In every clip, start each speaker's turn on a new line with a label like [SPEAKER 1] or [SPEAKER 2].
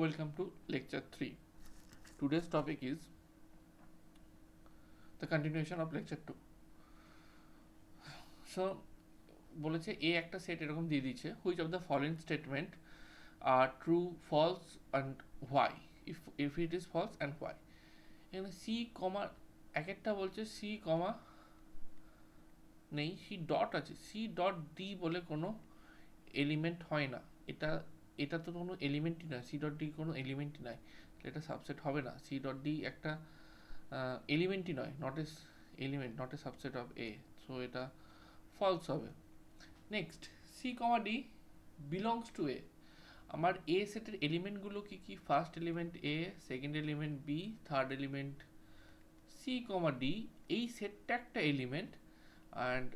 [SPEAKER 1] Welcome to lecture 3. Today's topic is the continuation of lecture 2. So বলেছে এ একটা set এরকম দিয়ে দিচ্ছে which of the following statement are true false and why if it is false and why. এখানে C comma এক একটা বলছে C comma নেই, সি ডট আছে, সি ডট ডি বলে কোনো এলিমেন্ট হয় না। এটা তো কোনো এলিমেন্টই নয়, সি ডট ডি কোনো এলিমেন্টই নয়, এটা সাবসেট হবে না। সি ডট ডি একটা এলিমেন্টই নয়, not a element, not a subset of A, so এটা ফলস হবে। Next, c comma d belongs to A. আমার এ সেটের এলিমেন্টগুলো কি কি? First element a, second element b, third element c comma d, এই সেটটা একটা element, and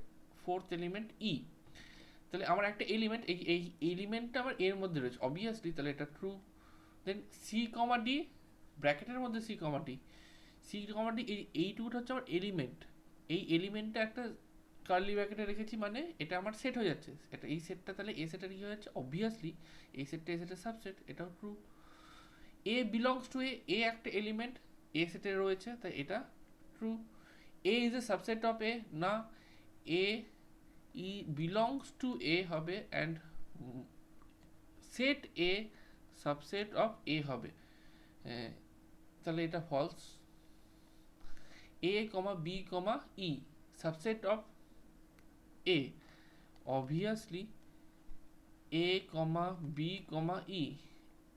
[SPEAKER 1] fourth element e. তাহলে আমার একটা এলিমেন্ট, এই এলিমেন্টটা আমার এর মধ্যে রয়েছে অবভিয়াসলি, তাহলে এটা ট্রু। দেন সি কমা ডি, ব্র্যাকেটের মধ্যে C comma D, C comma D এইটুকুটা হচ্ছে আমার এলিমেন্ট, এই এলিমেন্টটা একটা কার্লি ব্র্যাকেটে রেখেছি, মানে এটা আমার সেট হয়ে যাচ্ছে। এটা এই সেটটা তাহলে এ সেটের কি হয়ে যাচ্ছে? অবভিয়াসলি এই সেটটা এ সেটের সাবসেট, এটাও true. A belongs to A একটা এলিমেন্ট এ সেটে রয়েছে, তাই এটা true. A is a subset of A, না, A E belongs to A হবে, and set A subset of A হবে, তাহলে এটা false. A comma B comma E subset of A, obviously A comma B comma E,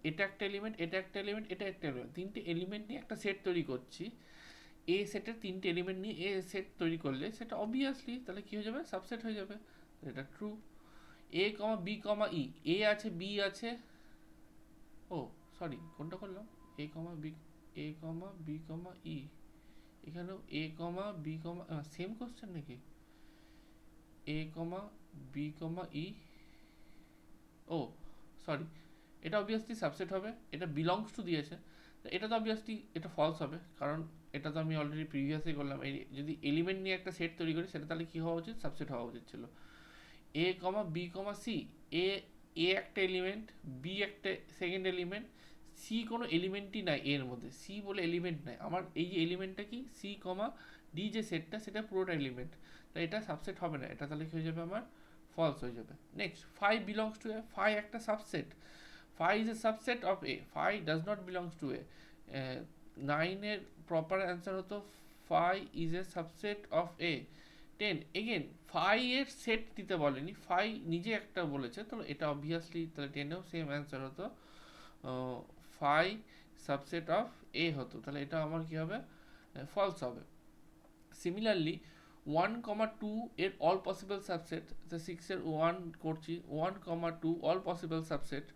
[SPEAKER 1] এটা একটা element, এটা একটা element, এটা একটা এলিমেন্ট, তিনটে এলিমেন্ট নিয়ে একটা সেট তৈরি করছি। এ সেটের তিনটে এলিমেন্ট নিয়ে এ সেট তৈরি করলে সেটা অবভিয়াসলি তাহলে কি হয়ে যাবে? সাবসেট হয়ে যাবে, এটা ট্রু। এ কমা বি কমা ই, এ আছে বি আছে, ও সরি কোনটা করলাম, এ কমা বি, এ কমা বি কমা ই, এখানেও এ কমা বি কমা, সেম কোশ্চেন নাকি? এ কমা বি কমা ই, ও সরি, এটা অবভিয়াসলি সাবসেট হবে, এটা বিলংস টু দিয়েছে, এটা তো অবভিয়াসলি এটা ফলস হবে, কারণ এটা তো আমি অলরেডি প্রিভিয়াসলি করলাম। এই যদি এলিমেন্ট নিয়ে একটা সেট তৈরি করি সেটা তাহলে কী হওয়া উচিত? সাবসেট হওয়া উচিত ছিল। এ কমা বি কমা সি, এ এ একটা এলিমেন্ট, বি একটা সেকেন্ড এলিমেন্ট, সি কোনো এলিমেন্টই নাই এর মধ্যে, সি বলে এলিমেন্ট নাই আমার। এই যে এলিমেন্টটা কি, সি কমা ডি যে সেটটা সেটা পুরোটা এলিমেন্ট, তাই এটা সাবসেট হবে না, এটা তাহলে কি হয়ে যাবে? আমার ফলস হয়ে যাবে। Next, phi belongs to A, phi একটা subset, phi is a subset of A, phi does not belongs to A. 9-এর প্রপার অ্যান্সার হতো phi is a subset of A. 10 again phi এর সেট দিতে বলেনি, phi নিজে একটা বলেছে, তো এটা অবভিয়াসলি তাহলে 10-এও সেম অ্যান্সার হতো, ফাই সাবসেট অফ এ হতো, তাহলে এটা আমার কি হবে? ফলস হবে। সিমিলারলি 1,2 এর অল পসিবল সাবসেট, 6-এর 1 করছি, 1,2 all possible subset,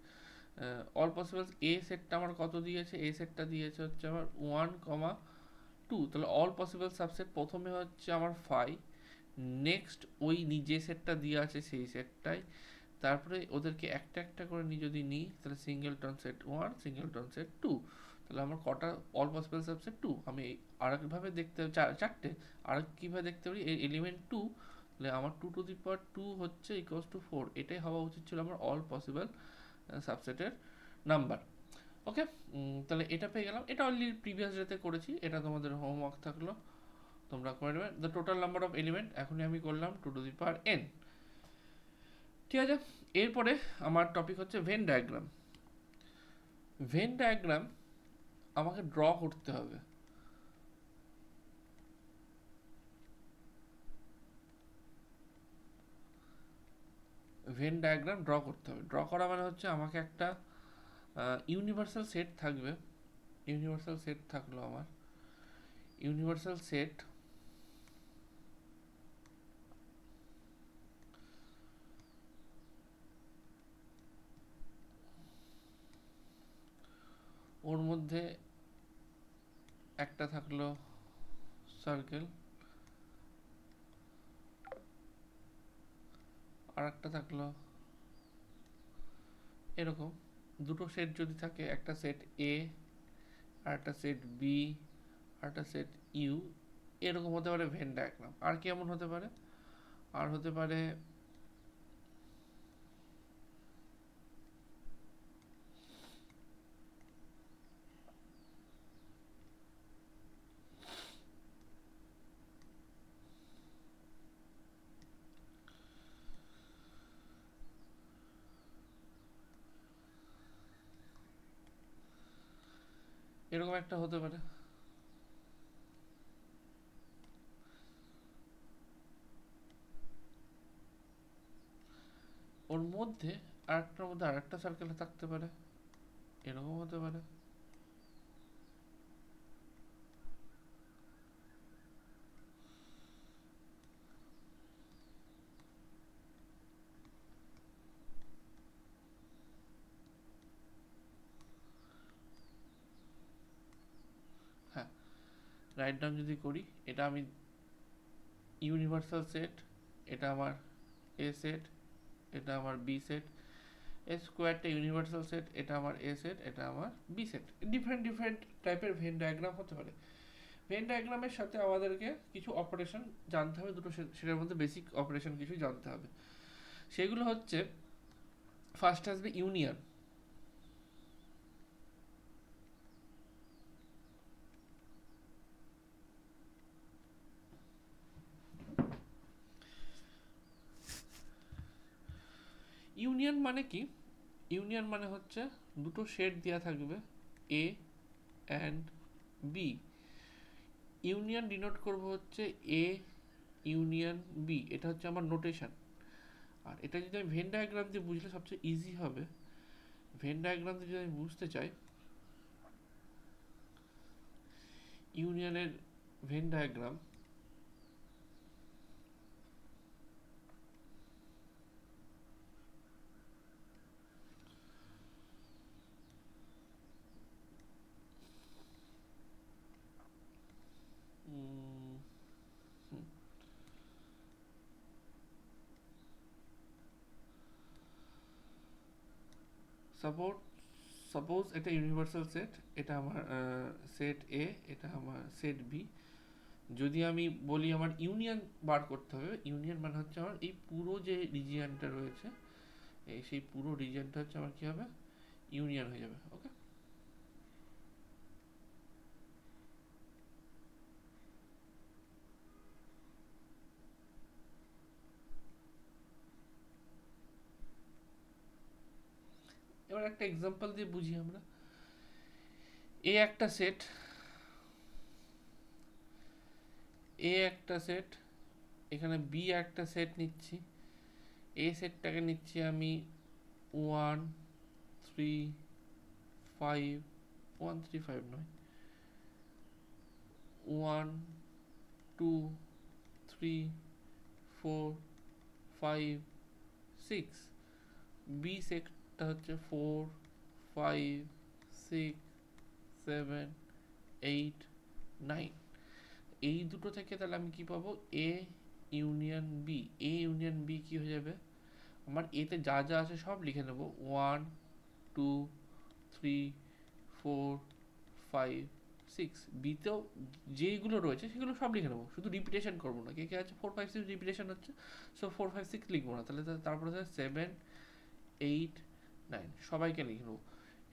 [SPEAKER 1] all possible A সেটটা আমার কত দিয়েছে? এ সেটটা দিয়েছে হচ্ছে আমার 1,2, তাহলে অল পসিবল সাবসেট প্রথমে হচ্ছে আমার ফাই, নেক্সট ওই যে সেটটা দিয়ে আছে সেই সেটটাই, তারপরে ওদেরকে একটা একটা করে যদি নিই তাহলে সিঙ্গেলটন সেট 1, সিঙ্গেলটন সেট 2, তাহলে আমার কটা অল পসিবল সাবসেট? 2। আমি আরেকভাবে দেখতে চারটে, আর কীভাবে দেখতে পারি? এই এলিমেন্ট 2, তাহলে আমার 2 টু দি পাওয়ার 2 হচ্ছে ইকুয়ালস টু 4, এটাই হওয়া উচিত ছিল আমার অল পসিবল সাবসেটের নাম্বার। ওকে, তাহলে এটা পেয়ে গেলাম, এটা অলরেডি প্রিভিয়াস ডেতে করেছি, এটা তোমাদের হোমওয়ার্ক থাকলো, তোমরা করে নেবে। The total number of element এখনই আমি করলাম 2 টু দি পাওয়ার n। ঠিক আছে, এরপরে আমার টপিক হচ্ছে ভেন ডায়াগ্রাম। ভেন ডায়াগ্রাম আমাকে ড্র করতে হবে। ভেন ডায়াগ্রাম ড্র করতে হবে, ড্র করা মানে হচ্ছে আমাকে একটা ইউনিভার্সাল সেট থাকবে, ইউনিভার্সাল সেট থাকলো আমার, ইউনিভার্সাল সেট ওর মধ্যে একটা থাকলো সার্কেল, আর একটা থাকলো এরকম, দুটো সেট যদি থাকে, একটা সেট এ আর একটা সেট বি আর একটা সেট ইউ, এরকম হতে পারে ভেন ডায়াগ্রাম। আর কেমন হতে পারে? আর হতে পারে এরকম একটা হতে পারে। ওর মধ্যে আরেকটার মধ্যে আরেকটা সার্কেল থাকতে পারে, এরকম হতে পারে। হ্যাঁ, রাইট ডাউন যদি করি, এটা আমি ইউনিভার্সাল সেট, এটা আমার এ সেট, এটা আমার বি সেট। এ স্কোয়ারটা ইউনিভার্সাল সেট, এটা আমার এ সেট, এটা আমার বি সেট। ডিফারেন্ট ডিফারেন্ট টাইপের ভেন ডায়াগ্রাম হতে পারে। ভেন ডায়াগ্রামের সাথে আমাদেরকে কিছু অপারেশন জানতে হবে, দুটো সেটার মধ্যে বেসিক অপারেশন কিছু জানতে হবে। সেগুলো হচ্ছে, ফার্স্ট আসবে ইউনিয়ন। ইউনিয়ন মানে কি? ইউনিয়ন মানে হচ্ছে দুটো সেট দেওয়া থাকবে, এ অ্যান্ড বি। ইউনিয়ন ডিনোট করব হচ্ছে এ ইউনিয়ন বি, এটা হচ্ছে আমার নোটেশন। আর এটা যদি আমি ভেন ডায়াগ্রাম দিয়ে বুঝলে সবচেয়ে ইজি হবে। ভেন ডায়াগ্রাম দিয়ে যদি আমি বুঝতে চাই, ইউনিয়নের ভেন ডায়াগ্রাম, সাপোজ সাপোজ এটা ইউনিভার্সাল সেট, এটা আমার সেট এ, এটা আমার সেট বি। যদি আমি বলি আমার ইউনিয়ন বার করতে হবে, ইউনিয়ন মানে হচ্ছে আমার এই পুরো যে রিজিয়নটা রয়েছে, এই সেই পুরো রিজিয়নটা হচ্ছে আমার কি হবে, ইউনিয়ন হয়ে যাবে। ওকে, এবার একটা এক্সাম্পল দিয়ে বুঝি আমরা। এ একটা সেট, এ একটা সেট, এখানে বি একটা সেট নিচ্ছি। এ সেটটাকে নিচ্ছি আমি 1 3 5, 1 3 5 নয়, 1 2 3 4 5 6। বি সেটটা হচ্ছে 4 5 6 7 8 9। এই দুটো থেকে তাহলে আমি কি পাবো, A union B. A union B কি হয়ে যাবে, আমার এতে যা যা আছে সব লিখে নেবো, 1 2 3 4 5 6। বিতেও যেইগুলো রয়েছে সেগুলো সব লিখে নেবো, শুধু রিপিটেশন করবো না। কে কে আছে 4 5 6 রিপিটেশন হচ্ছে, সো 4 5 6 লিখবো না, তাহলে তারপরে 7 8 9 সবাইকে লিখে নেবো।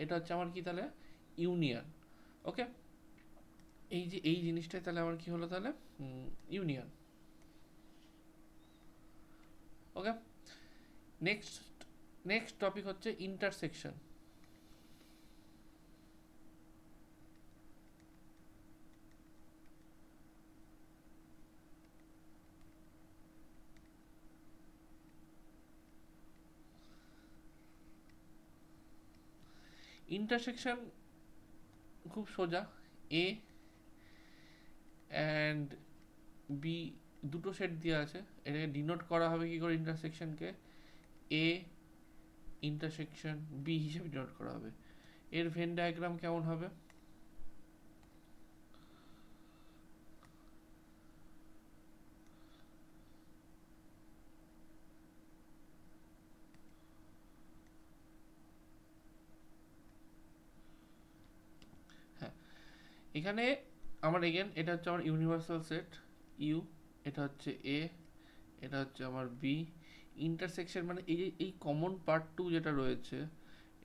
[SPEAKER 1] এটা হচ্ছে আমার কি তাহলে ইউনিয়ন। ওকে, এই যে এই জিনিসটাই তাহলে আমার কি হলো, তাহলে ইউনিয়ন। ওকে, নেক্সট নেক্সট টপিক হচ্ছে ইন্টারসেকশন। ইন্টারসেকশন খুব সোজা। এ অ্যান্ড বি দুটো সেট দেওয়া আছে, এটাকে ডিনোট করা হবে কি করে, ইন্টারসেকশনকে এ ইন্টারসেকশন বি হিসেবে ডিনোট করা হবে। এর ভেন ডায়াগ্রাম কেমন হবে, হ্যাঁ এখানে আমার এগেন এটা হচ্ছে আমার ইউনিভার্সাল সেট ইউ, এটা হচ্ছে এ, এটা হচ্ছে আমার বি। ইন্টারসেকশন মানে এই যে এই কমন পার্ট টু যেটা রয়েছে,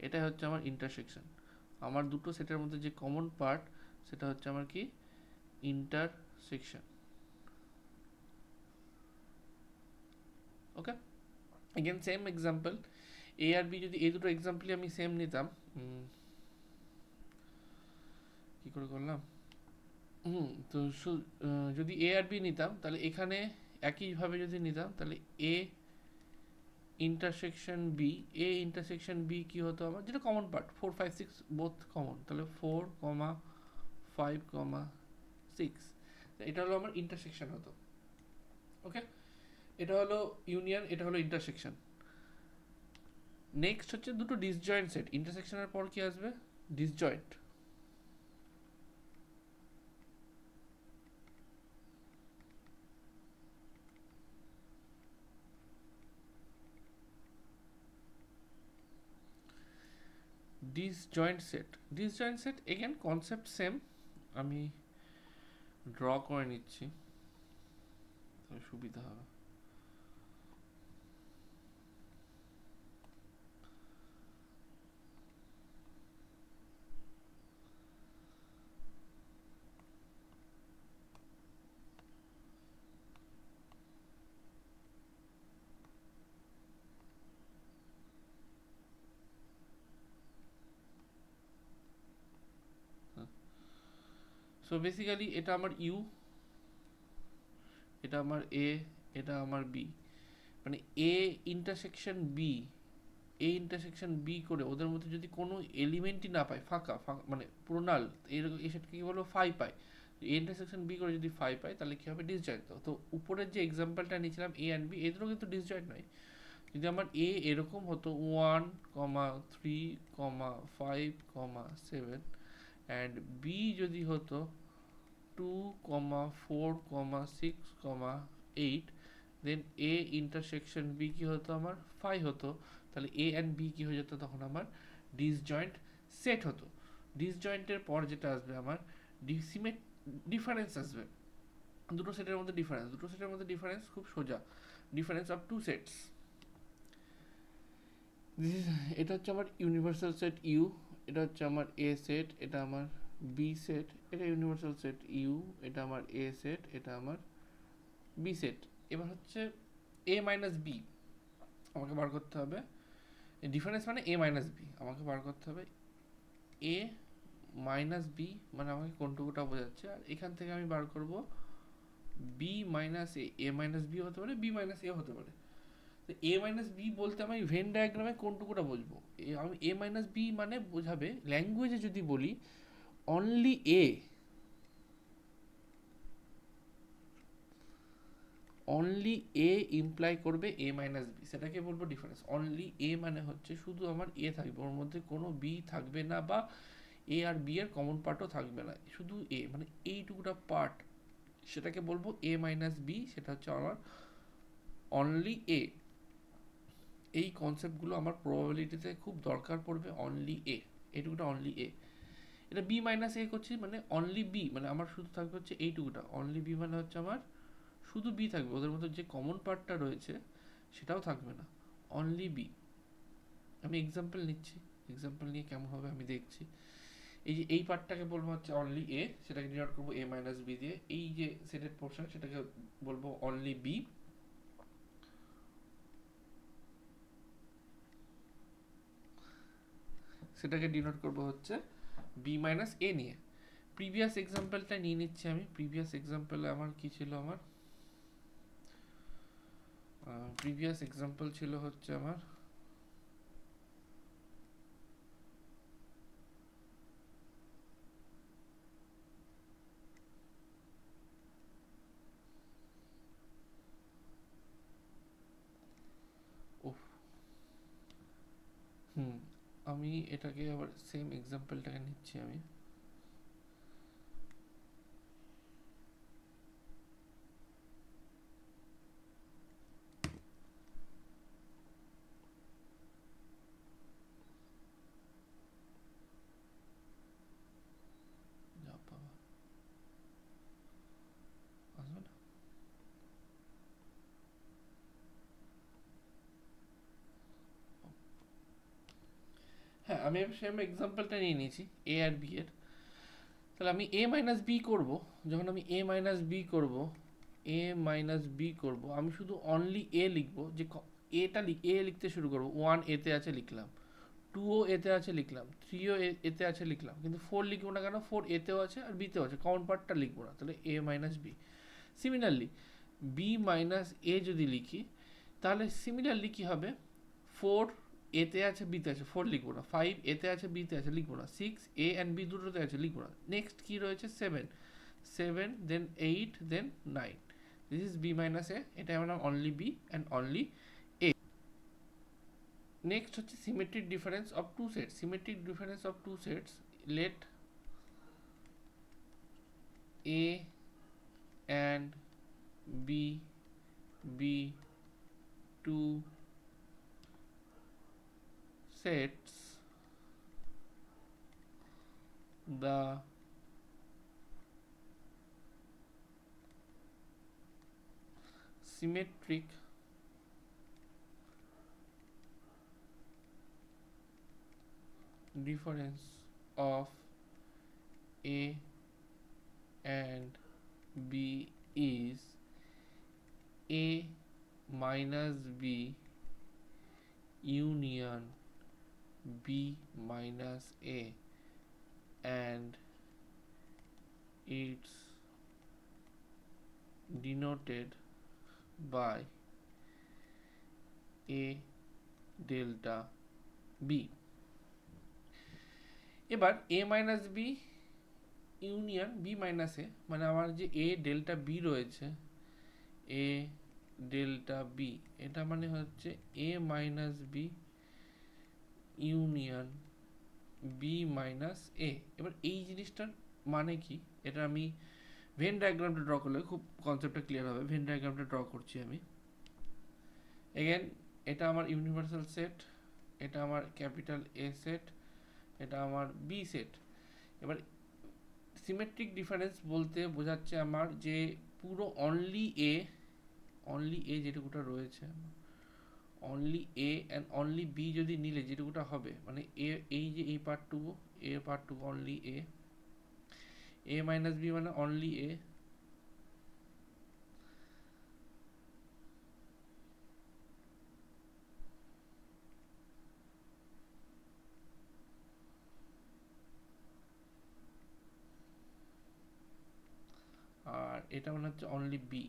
[SPEAKER 1] এটা হচ্ছে আমার ইন্টারসেকশন। আমার দুটো সেটের মধ্যে যে কমন পার্ট, সেটা হচ্ছে আমার কি, ইন্টারসেকশন। ওকে, এগেন সেম এক্সাম্পল, এ আর বি যদি এই দুটো এক্সাম্পলই আমি সেম নিতাম, কি করে করলাম, তো যদি এ আর বি নিতাম তাহলে এখানে একইভাবে যদি নিতাম তাহলে A intersection B, A intersection B কি হতো আমার, যেটা কমন পার্ট 4 5 6 বোথ কমন, তাহলে 4 5 6, এটা হলো আমার ইন্টারসেকশন হতো। ওকে, এটা হলো ইউনিয়ন, এটা হলো ইন্টারসেকশন। নেক্সট হচ্ছে দুটো ডিসজয়েন্ট সেট, ইন্টারসেকশনের পর কি আসবে, disjoint. Disjoint set again concept same, আমি ড্র করে নিচ্ছি তাহলে সুবিধা হবে। সো বেসিক্যালি এটা আমার ইউ, এটা আমার এ, এটা আমার বি, মানে A intersection B, A intersection B করে ওদের মধ্যে যদি কোনো এলিমেন্টই না পায়, ফাঁকা ফাঁকা মানে পুরো নাল, এরকম সেটাকে কি বলবো, ফাই পায়। এ ইন্টারসেকশন বি করে যদি ফাই পায় তাহলে কি হবে, ডিসজয়েন্ট। তো উপরের যে এক্সাম্পলটা নিয়েছিলাম এ অ্যান্ড বি, এদেরও কিন্তু ডিসজয়েন্ট নয়। যদি আমার এ এরকম হতো 1,3,5,7 অ্যান্ড বি যদি হতো 2,4,6,8, দেন এ ইন্টারসেকশন বি কি হতো আমার, ফাই হতো, তাহলে এ অ্যান্ড বি কি হয়ে যেত তখন আমার, ডিসজয়েন্ট সেট হতো। ডিসজয়েন্টের পর যেটা আসবে আমার ডিফারেন্স আসবে, দুটো সেটের মধ্যে ডিফারেন্স খুব সোজা, ডিফারেন্স অফ টু সেটস। এটা হচ্ছে আমার ইউনিভার্সাল সেট ইউ, এটা হচ্ছে আমার এ সেট, এটা আমার বি সেট, এটা ইউনিভার্সাল সেট ইউ, এটা আমার এ সেট, এটা আমার বি সেট। এবার হচ্ছে এ মাইনাস বি আমাকে বার করতে হবে, ডিফারেন্স মানে এ মাইনাস বি আমাকে বার করতে হবে, এ মাইনাস বি মানে আমাকে কোনটুকুটা বোঝাচ্ছে, আর এখান থেকে আমি বার করব B minus A, A minus B হতে পারে, বি মাইনাস এ হতে পারে। তো এ মাইনাস বি বলতে আমি ভেন ডায়াগ্রামে কোনটুকুটা বুঝবো, আমি এ মাইনাস বি মানে বোঝাবে, ল্যাঙ্গুয়েজে যদি বলি only a, only a imply করবে এ মাইনাস বি, সেটাকে বলবো ডিফারেন্স। অনলি এ মানে হচ্ছে শুধু আমার এ থাকবে, ওর মধ্যে কোনো বি থাকবে না, বা এ আর বি এর কমন পার্টও থাকবে না, শুধু এ, মানে এইটুকুটা পার্ট, সেটাকে বলবো এ মাইনাস বি, সেটা হচ্ছে আমার অনলি এ। এই কনসেপ্টগুলো আমার প্রবাবিলিটিতে খুব দরকার পড়বে, অনলি এ, এইটুকুটা অনলি এ। এটা বি মাইনাস এ করছি মানে অনলি বি, মানে আমার শুধু থাকবে হচ্ছে এইটুকুটা, অনলি বি মানে হচ্ছে আমার শুধু বি থাকবে, ওদের মধ্যে যে কমন পার্টটা রয়েছে সেটাও থাকবে না, অনলি বি। আমি এক্সাম্পল নিচ্ছি, এক্সাম্পল নিয়ে কেমন হবে আমি দেখছি। এই যে এই পার্টটাকে বলবো হচ্ছে অনলি এ, সেটাকে ডিনোট করবো এ মাইনাস বি দিয়ে। এই যে সেটের পোর্শন সেটাকে বলবো অনলি বি, সেটাকে ডিনোট করবো হচ্ছে বি মাইনাস এ নিয়ে। প্রিভিয়াস এক্সাম্পলটা নিয়ে নিচ্ছি আমি, প্রিভিয়াস এক্সাম্পলে আমার কি ছিল, আমার প্রিভিয়াস এক্সাম্পল ছিল হচ্ছে আমার উফ, আমি এটাকে আবার সেম এক্সাম্পলটাকে নিচ্ছি আমি। যা বাবা, আসবে না। হ্যাঁ, আমি সেম এক্সাম্পলটা নিয়ে নিয়েছি এ আর বি এর। তাহলে আমি এ মাইনাস বি করবো, যখন আমি এ মাইনাস বি করবো, এ মাইনাস বি করবো, আমি শুধু অনলি এ লিখবো, যে এটা এ লিখতে শুরু করবো, 1 এতে আছে লিখলাম, 2ও এতে আছে লিখলাম, 3ও এতে আছে লিখলাম, কিন্তু 4 লিখবো না কেন? 4 এতেও আছে আর বিতেও আছে, কমন পার্টটা লিখবো না, তাহলে a minus B. Similarly b minus a যদি লিখি, তাহলে সিমিলারলি কি হবে? 4 এতে আছে বিতে আছে, 4 লিখবো না। 5 এতে আছে বিতে আছে, লিখবো না। 6 a অ্যান্ড b দুটোতে আছে, লিখবো না। নেক্সট কি রয়েছে? 7 then 8 then 9। This is b minus a, এটা আমার only b and only a। Next হচ্ছে symmetric difference of two sets. Symmetric difference of two sets, let a and b be two sets, the symmetric difference of a and b is a minus b union b minus a, and it's denoted by a delta b। এবার a minus B union B minus A, মানে আমার যে a delta B রয়েছে, a delta B, এটা মানে হচ্ছে a minus B union B minus A. এবার এই জিনিসটার মানে কি, এটা আমি ভেন ডায়াগ্রামটা ড্র করলে খুব কনসেপ্টটা ক্লিয়ার হবে। ভেন ডায়াগ্রামটা ড্র করছি আমি। এগেন এটা আমার ইউনিভার্সাল সেট, এটা আমার ক্যাপিটাল এ সেট, এটা আমার বি সেট। এবার সিমেট্রিক ডিফারেন্স বলতে বোঝাচ্ছে আমার যে পুরো অনলি এ যেটুকুটা রয়েছে, only A and only B যদি নিলে যেটুকুটা হবে, মানে এ, এই যে এই পার্টটুকু, এ পার্টটুকু অনলি এ মাইনাস বি মানে অনলি এ, আর এটা মানে হচ্ছে অনলি বি।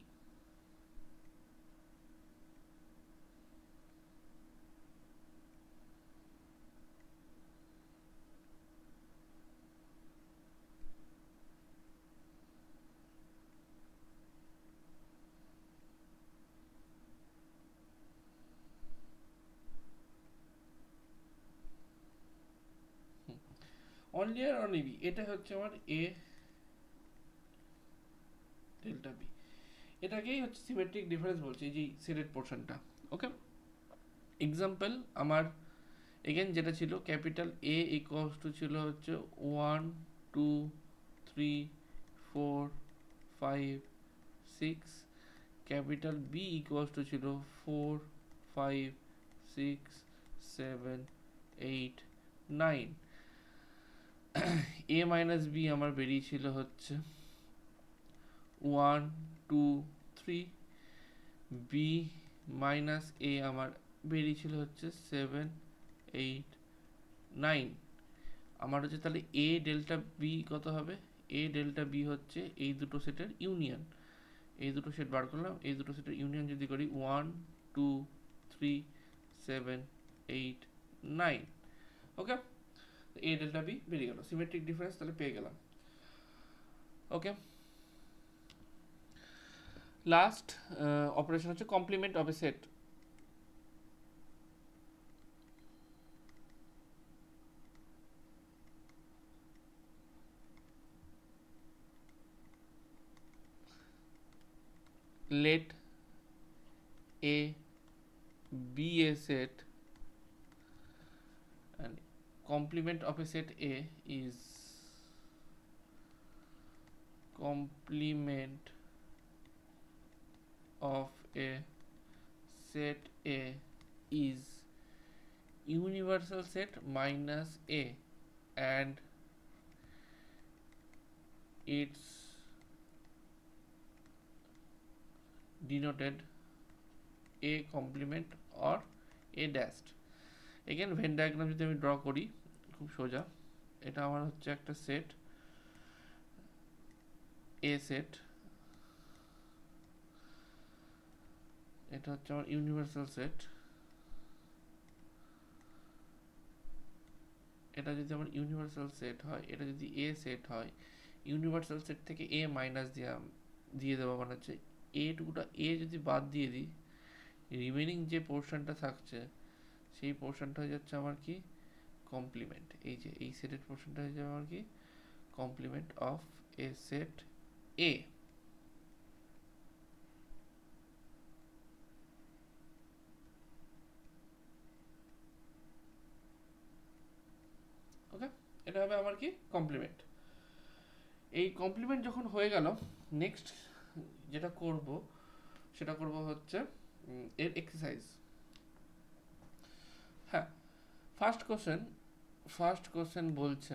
[SPEAKER 1] অনলি আর অনলি বি, এটা হচ্ছে আমার এ ডেল্টা বি। এটাকেই হচ্ছে সিমেট্রিক ডিফারেন্স বলছে, এই যে সেটেড পোর্শনটা। ওকে, এক্সাম্পল আমার এগেন যেটা ছিল ক্যাপিটাল এ ইকুয়ালস টু ছিল হচ্ছে 1 2 3 4 5 6, ক্যাপিটাল বি ইকুয়ালস টু ছিল 4 5 6 7 8 9। এ মাইনাস বি আমার বেরিয়েছিল হচ্ছে 1 2 3, বি মাইনাস এ আমার বেরিয়েছিল হচ্ছে 7 8 9। আমার হচ্ছে তাহলে এ ডেল্টা বি কত হবে? এ ডেল্টা বি হচ্ছে এই দুটো সেটের ইউনিয়ন। এই দুটো সেট বার করলাম, এই দুটো সেটের ইউনিয়ন যদি করি 1 2 3 7 8 9। ওকে, এ ডেল্টা বি বেরিয়ে গেল, সিমেট্রিক ডিফারেন্স তাহলে পেয়ে গেলাম। ওকে, লাস্ট অপারেশন হচ্ছে complement of A set. Let a be a set and complement of a set A is complement of a set A is universal set minus A, and it's denoted A complement or A dashed। Again Venn diagram যদি আমি draw করি, খুব সোজা, এটা আমার হচ্ছে একটা set, এ set, এটা হচ্ছে আমার ইউনিভার্সাল সেট, এটা যদি আমার ইউনিভার্সাল সেট হয়, এটা যদি এ সেট হয়, ইউনিভার্সাল সেট থেকে এ মাইনাস দিয়ে দেবো, মানে হচ্ছে এ টুকুটা এ যদি বাদ দিয়ে দিই, রিমেনিং যে পোর্শনটা থাকছে সেই পোর্শনটা হয়ে যাচ্ছে আমার কি কমপ্লিমেন্ট। এই যে এই সেটের পোর্শনটা হয়ে যাবে আমার কি কমপ্লিমেন্ট অফ এ সেট এ। ওকে, এটা হবে আমার কি কমপ্লিমেন্ট। এই কমপ্লিমেন্ট যখন হয়ে গেল, নেক্সট যেটা করব সেটা করব হচ্ছে এর এক্সারসাইজ। হ্যাঁ, ফার্স্ট কোশ্চেন বলছে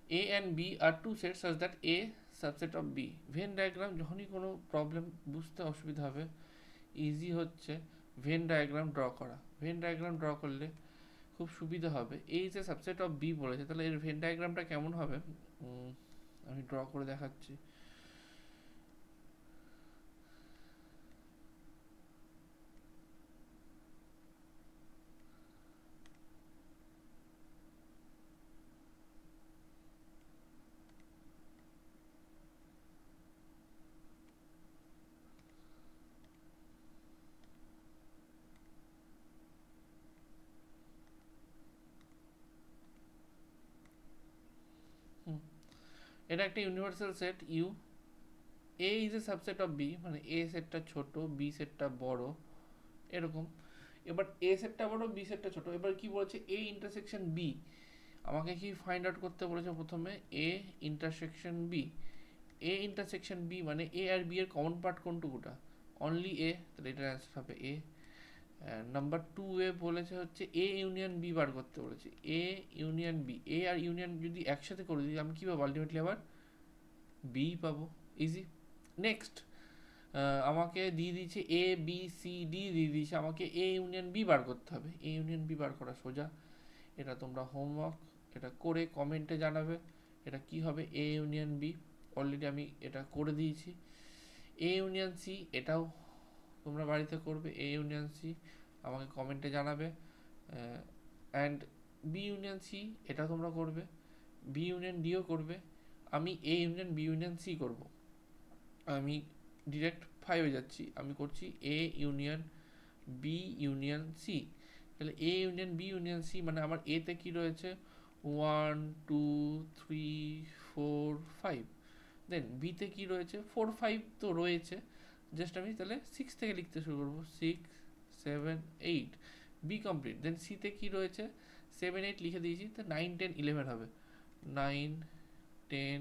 [SPEAKER 1] A and B are two sets such that A subset of B। Venn diagram যখনই কোনো প্রবলেম বুঝতে অসুবিধা হবে, ইজি হচ্ছে ভেন ডায়াগ্রাম ড্র করা। ভেন ডায়াগ্রাম ড্র করলে খুব সুবিধা হবে। এই যে সাবসেট অফ বি বলেছে, তাহলে এর ভেন ডায়াগ্রামটা কেমন হবে আমি ড্র করে দেখাচ্ছি। এটা একটা universal set U, A is a subset of B, মানে এ সেটটা ছোট, বি সেটটা বড়, এরকম। এবার এ সেটটা বড়, বি সেটটা ছোট। এবার কি বলেছে, এ ইন্টারসেকশন বি, আমাকে কি ফাইন্ড আউট করতে বলেছে প্রথমে, A intersection B. A intersection B মানে এ আর বি এর কমন পার্ট কোনটুকুটা, অনলি এ, তাহলে এটার অ্যান্সার হবে এ। নাম্বার 2 এ বলেছে হচ্ছে এ ইউনিয়ন বি বার করতে বলেছে, এ ইউনিয়ন বি। এ আর ইউনিয়ন যদি একসাথে করে দিই আমি কি পাবো, আলটিমেটলি আবার বি পাবো, ইজি। নেক্সট আমাকে দিয়ে দিয়েছে এ বি সি ডি দিয়ে দিয়েছে, আমাকে এ ইউনিয়ন বি বার করতে হবে। এ ইউনিয়ন বি বার করা সোজা, এটা তোমরা হোমওয়ার্ক এটা করে কমেন্টে জানাবে এটা কি হবে। এ ইউনিয়ন বি অলরেডি আমি এটা করে দিয়েছি। এ ইউনিয়ন সি, এটাও তোমরা বাড়িতে করবে। এ ইউনিয়ন সি আমাকে কমেন্টে জানাবে। অ্যান্ড বি ইউনিয়ন সি, এটাও তোমরা করবে। বি ইউনিয়ন ডিও করবে। আমি A union B union C করব। আমি ডিরেক্ট 5-এ যাচ্ছি, আমি করছি A union B union C. তাহলে A union B union C মানে আমার এতে কি রয়েছে 1 2 3 4 5, দেন বিতে কি রয়েছে 4 5 তো রয়েছে, জাস্ট আমি তাহলে 6 থেকে লিখতে শুরু করবো, 6 7 8, বি কমপ্লিট। দেন সিতে কি রয়েছে 7 8 লিখে দিয়েছি, তো 9 10 11 হবে, 9 10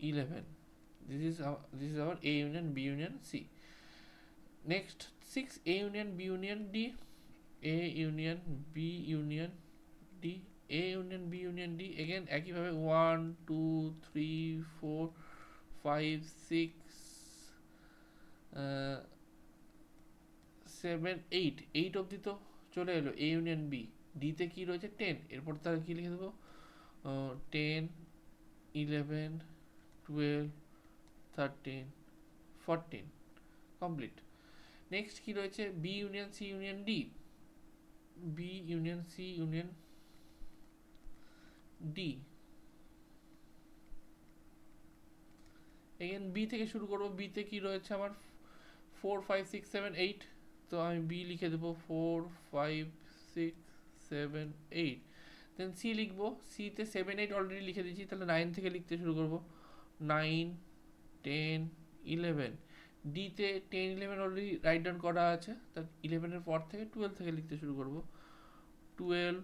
[SPEAKER 1] 11। This is our A union B union C. Next 6 A union B union D, A union B union D, A union B union D, again একইভাবে 1 2 3 4 5 6 7 8, 8 অবধি তো চলে এলো A union B। ডিতে কি রয়েছে 10, এরপর তাহলে কি লিখে দেবো 10 11 12 13 14 কমপ্লিট। নেক্সট কি রয়েছে B union C union D, B union C union D. Again B থেকে শুরু করবো, বিতে কি রয়েছে আমার 4 5 6 7 8, তো আমি বি লিখে দেবো 4 5 6 7 8। দেন সি লিখবো, সিতে 7 8 অলরেডি লিখে দিয়েছি, তাহলে 9 থেকে লিখতে শুরু করবো, 9 10 11। ডিতে 10 11 অলরেডি রাইট ডাউন করা আছে, তার 11-এর পর থেকে 12 থেকে লিখতে শুরু করবো, 12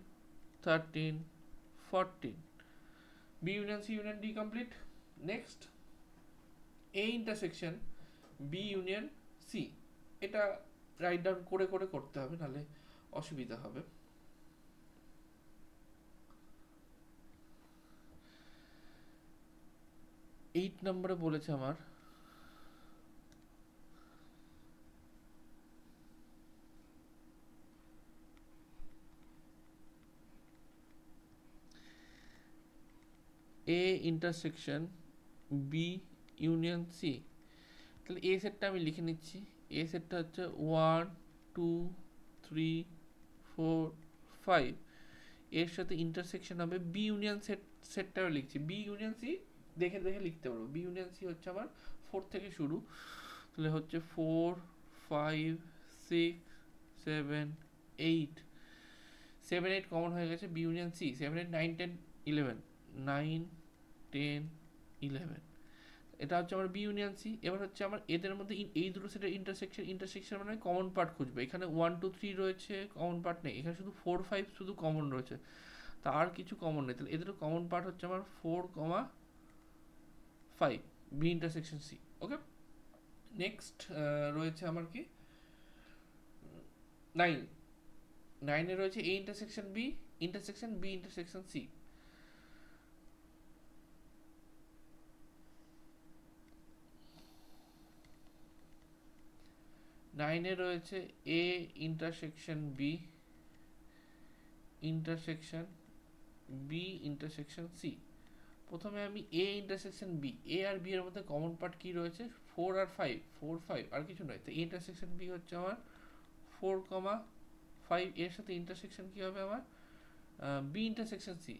[SPEAKER 1] 13 14। B union C union D complete. Next A intersection B union C, এটা রাইট ডাউন করে করে করতে হবে, নাহলে অসুবিধা হবে। 8 নম্বরে বলেছে আমার A intersection B union C. তাহলে এ সেটটা আমি লিখে নিচ্ছি। এ সেটটা হচ্ছে 1 2 3 4 5, এর সাথে ইন্টারসেকশন হবে বি ইউনিয়ন সেটটাও লিখছি। বি ইউনিয়ন সি দেখে দেখে লিখতে পারবো। বি ইউনিয়ন সি হচ্ছে আমার 4 থেকে শুরু, তাহলে হচ্ছে 4 5 6 7 8, 7 8 কমন হয়ে গেছে। বি ইউনিয়ন সি 7 8 9 10 11, 9 10 11, এটা হচ্ছে আমার বি ইউনিয়ন সি। এবার হচ্ছে আমার এদের মধ্যে এই দুটো সেটের ইন্টারসেকশন মানে কমন পার্ট খুঁজবে। এখানে 1 2 3 রয়েছে, কমন পার্ট নেই। এখানে শুধু 4 5 শুধু কমন রয়েছে, তা আর কিছু কমন নেই। তাহলে এদের কমন পার্ট হচ্ছে আমার 4, 5, B intersection C. Okay, next রয়েছে আমার কি 9। 9 রয়েছে A intersection B intersection C. নাইনে রয়েছে A intersection B intersection C. প্রথমে আমি এ ইন্টারসেকশন বি, এ আর বি এর মধ্যে কমন পার্ট কি রয়েছে? 4 আর 5, 4 5 আর কিছু নয়। তো এ ইন্টারসেকশন বি হচ্ছে আমার 4, 5, এর সাথে ইন্টারসেকশন কি হবে আমার বি ইন্টারসেকশন সি।